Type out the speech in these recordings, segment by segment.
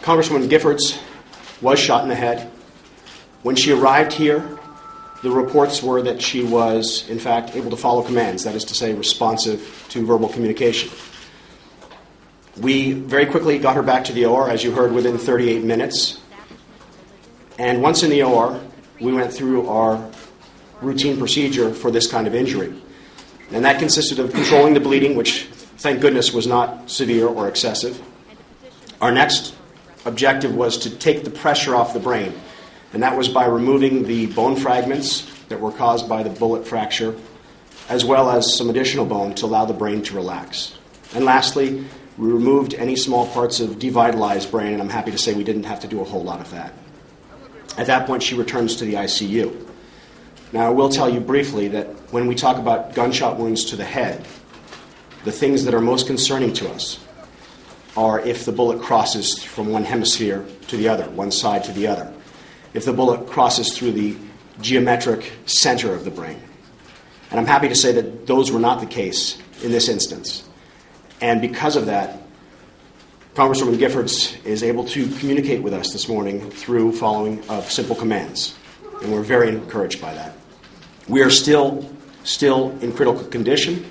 Congresswoman Giffords was shot in the head. When she arrived here, the reports were that she was, in fact, able to follow commands, that is to say, responsive to verbal communication. We very quickly got her back to the OR, as you heard, within 38 minutes. And once in the OR, we went through our routine procedure for this kind of injury. And that consisted of controlling the bleeding, which, thank goodness, was not severe or excessive. Our next objective was to take the pressure off the brain, and that was by removing the bone fragments that were caused by the bullet fracture, as well as some additional bone to allow the brain to relax. And lastly, we removed any small parts of devitalized brain, and I'm happy to say we didn't have to do a whole lot of that. At that point, she returns to the ICU. Now, I will tell you briefly that when we talk about gunshot wounds to the head, the things that are most concerning to us are if the bullet crosses from one hemisphere to the other, one side to the other, if the bullet crosses through the geometric center of the brain. And I'm happy to say that those were not the case in this instance. And because of that, Congresswoman Giffords is able to communicate with us this morning through following of simple commands. And we're very encouraged by that. We are still in critical condition.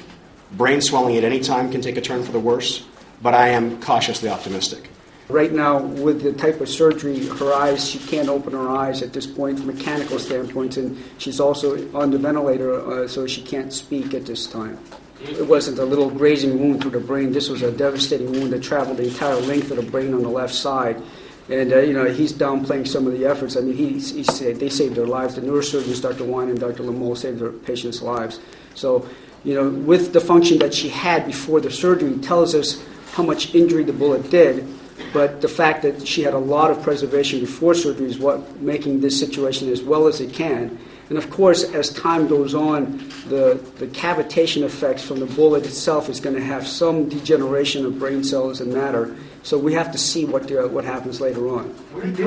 Brain swelling at any time can take a turn for the worse, but I am cautiously optimistic. Right now, with the type of surgery, her eyes, she can't open her eyes at this point from mechanical standpoints, and she's also on the ventilator, so she can't speak at this time. It wasn't a little grazing wound through the brain. This was a devastating wound that traveled the entire length of the brain on the left side. And, he's downplaying some of the efforts. I mean, they saved their lives. The neurosurgeons, Dr. Wine and Dr. Lamole, saved their patients' lives. So, with the function that she had before the surgery tells us how much injury the bullet did, but the fact that she had a lot of preservation before surgery is what making this situation as well as it can. And of course, as time goes on, the cavitation effects from the bullet itself is going to have some degeneration of brain cells and matter. So we have to see what happens later on.